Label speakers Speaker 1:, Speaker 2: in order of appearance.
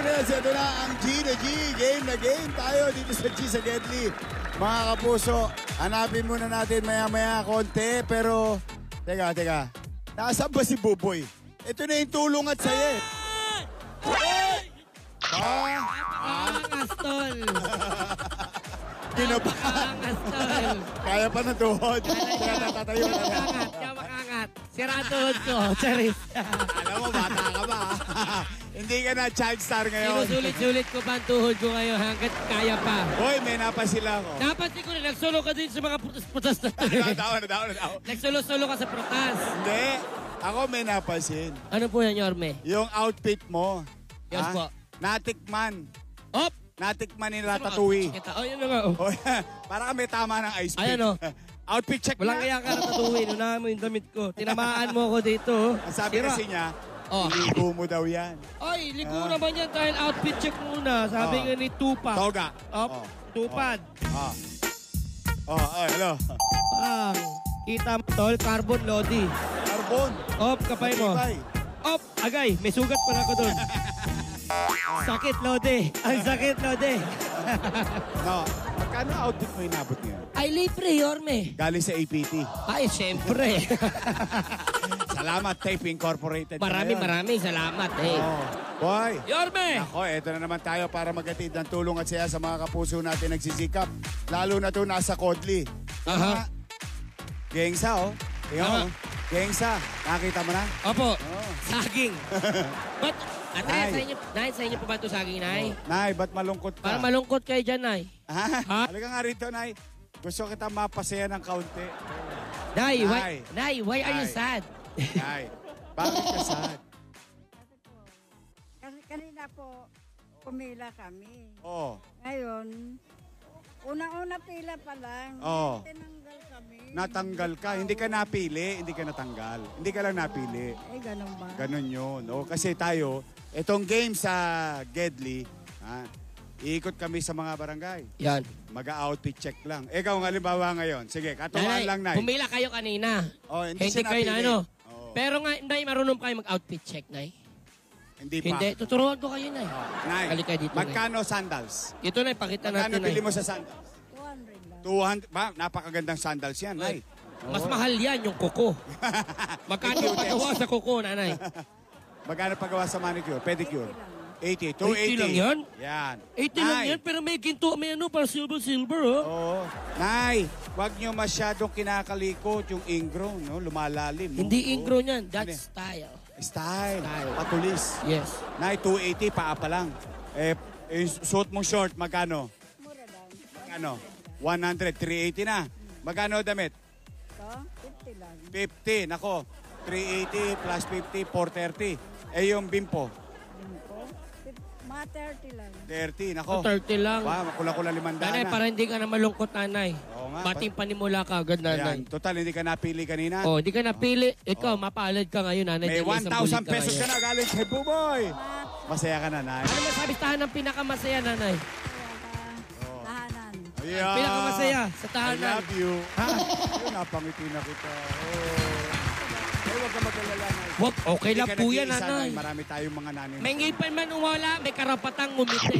Speaker 1: Lunes, ito na ang G na G. Game na game tayo dito sa G sa Gedli. Mga kapuso, hanapin muna natin maya-maya konti. Pero, teka. Nasaan ba si Buboy? Ito na yung tulong at saya.
Speaker 2: Napakaangas, tol.
Speaker 1: Kinabahan.
Speaker 2: Napakaangas, tol.
Speaker 1: Kaya pa na tuhod. Kaya natatayo na.
Speaker 2: Kaya makangat. Sira tuhod ko. Charis.
Speaker 1: Alam mo, bata ka ba? Hindi ka na child star ngayon.
Speaker 2: Sinusulit-sulit ko pa ang tuhod ko ngayon hanggat kaya pa.
Speaker 1: Hoy, may napasila ko.
Speaker 2: Napansin ko rin, nagsolo ka din sa mga putas-putas na to.
Speaker 1: Daw.
Speaker 2: Nagsolo-solo ka sa prutas.
Speaker 1: Hindi. Ako may napansin.
Speaker 2: Ano po yan, Yorme?
Speaker 1: Yung outfit mo.
Speaker 2: Yes po.
Speaker 1: Natikman.
Speaker 2: Op!
Speaker 1: Natikman ni Ratatouille.
Speaker 2: Oh, yun na nga. Oh.
Speaker 1: Oh, para may tama ng ice pick.
Speaker 2: Ayan, oh.
Speaker 1: Outfit check
Speaker 2: Walang
Speaker 1: na.
Speaker 2: kaya ka Ratatouille. Unahan mo yung damit ko. Tinamaan mo ako dito.
Speaker 1: Ang sabi
Speaker 2: Sira.
Speaker 1: kasi niya,
Speaker 2: Oh.
Speaker 1: iligo mo daw yan.
Speaker 2: Ay, ligo naman yan dahil outfit check muna. Sabi nga ni Tupac.
Speaker 1: Toga.
Speaker 2: Op, tupad.
Speaker 1: Hello.
Speaker 2: Pang. Kita mo, tol, carbon lodi.
Speaker 1: Carbon.
Speaker 2: Op, kapay mo.
Speaker 1: Matibay.
Speaker 2: Op, agay, may sugat pa na ako doon. Sakit, lodi. Ang sakit, lodi.
Speaker 1: No. Magkano outfit mo inabot niya?
Speaker 2: Ay, libre, Yorme.
Speaker 1: Galing sa APT.
Speaker 2: Ay, syempre.
Speaker 1: Salamat, Tape Incorporated.
Speaker 2: Maraming salamat, eh.
Speaker 1: Oh. Boy.
Speaker 2: Yorme!
Speaker 1: Ako, eto na naman tayo para maghatid ng tulong at saya sa mga kapuso natin nagsisikap. Lalo na to nasa Kodli.
Speaker 2: Aha.
Speaker 1: Gengsa, oh. Tingnan mo.
Speaker 2: Aha.
Speaker 1: Gengsa. Nakita mo na?
Speaker 2: Opo,
Speaker 1: Oh.
Speaker 2: saging. Ba't, ate,
Speaker 1: Nay.
Speaker 2: sa inyo po ba ito saging, Nay?
Speaker 1: Nay, ba't malungkot ka?
Speaker 2: Para malungkot kayo dyan, Nay. Ha?
Speaker 1: Ha? Halika nga rito, Nay. Gusto kita mapasaya ng kaunti.
Speaker 2: Nay,
Speaker 1: Nay.
Speaker 2: why are you
Speaker 1: Nay.
Speaker 2: sad?
Speaker 1: Nay, bakit ka sad?
Speaker 3: Kasi kanina po, pumila kami.
Speaker 1: Oh.
Speaker 3: Ngayon, una-una pila pa lang.
Speaker 1: Oo.
Speaker 3: Tinanggal kami.
Speaker 1: Natanggal ka. Hindi ka napili, hindi ka natanggal. Hindi ka lang napili.
Speaker 3: Eh, ganun ba?
Speaker 1: Ganun yun. O, kasi tayo, itong game sa Gedli, iikot kami sa mga barangay.
Speaker 2: Yan.
Speaker 1: Mag-outfit check lang. Ikaw, halimbawa ngayon. Sige, katuwaan lang, Nay.
Speaker 2: Pumila kayo kanina.
Speaker 1: Oh, hindi
Speaker 2: Hindi
Speaker 1: siya
Speaker 2: kayo na
Speaker 1: napili.
Speaker 2: ano.
Speaker 1: Oo.
Speaker 2: Pero nga, Nay, marunong kayo mag-outfit check, Nay.
Speaker 1: Hindi pa.
Speaker 2: Hindi, tuturuan ko kayo, Nay.
Speaker 1: Nay,
Speaker 2: Halika dito, Nay.
Speaker 1: magkano sandals?
Speaker 2: Ito, Nay, pakita
Speaker 1: Magkano
Speaker 2: natin,
Speaker 1: bili
Speaker 2: Nay.
Speaker 1: mo sa sandals?
Speaker 3: 200 lang.
Speaker 1: 200. Ba, napakagandang sandals yan, Nay.
Speaker 2: Mas mahal yan, yung kuko. Magkano
Speaker 1: Thank you,
Speaker 2: pagawa
Speaker 1: Tex.
Speaker 2: sa kuko, Nanay?
Speaker 1: Magkano paggawa sa manicure? Pedicure? 80.
Speaker 2: 80 lang yan?
Speaker 1: Yan.
Speaker 2: 80 lang
Speaker 1: Nay.
Speaker 2: yan, pero may ginto, may ano, para silver, oh.
Speaker 1: Oo. Nay, wag nyo masyadong kinakalikot yung ingrown, no? Lumalalim. no?
Speaker 2: Hindi
Speaker 1: Oo.
Speaker 2: ingrown yan,
Speaker 1: Ano?
Speaker 2: that's style.
Speaker 1: Style.
Speaker 2: Style.
Speaker 1: Patulis.
Speaker 2: Yes.
Speaker 1: Nay, 280, paa pa lang. Suot mong short, magkano?
Speaker 3: Mura lang.
Speaker 1: Magkano? 100, 380 na. Magkano damit?
Speaker 3: Ito, 50 lang.
Speaker 1: 50, nako. 380 plus 50, 430. Eh, yung bimpo,
Speaker 3: Yun po. Mga 30 lang.
Speaker 1: 30, nako.
Speaker 2: 30 lang.
Speaker 1: Wow, makula-kula 500
Speaker 2: Nanay,
Speaker 1: na.
Speaker 2: para hindi ka na malungkot, Nanay.
Speaker 1: Oo nga.
Speaker 2: Bating panimula ka agad, Nanay.
Speaker 1: Ayan, total, hindi ka napili kanina.
Speaker 2: Oh, hindi ka napili. Ikaw, mapaalad ka ngayon, Nanay.
Speaker 1: May
Speaker 2: dahil isang
Speaker 1: 1,000
Speaker 2: bulig
Speaker 1: pesos ka
Speaker 2: ngayon.
Speaker 1: na galing kay Buboy. Masaya ka na, Nay.
Speaker 2: Ano masabi tahan ng pinakamasaya, Nanay?
Speaker 3: Kaya tahanan.
Speaker 1: Yeah.
Speaker 2: Pinakamasaya sa
Speaker 1: I
Speaker 2: tahanan.
Speaker 1: love you. Ha? Ayun, napangiti na kita. Oh. Ay, huwag ka mag-alala, Nay.
Speaker 2: Wag, okay
Speaker 1: Hindi
Speaker 2: lang
Speaker 1: ka
Speaker 2: po yan,
Speaker 1: nag-iisa,
Speaker 2: Nanay.
Speaker 1: Nay. Marami tayong mga nanay.
Speaker 2: May ngipin man wala, may karapatang ngumiti.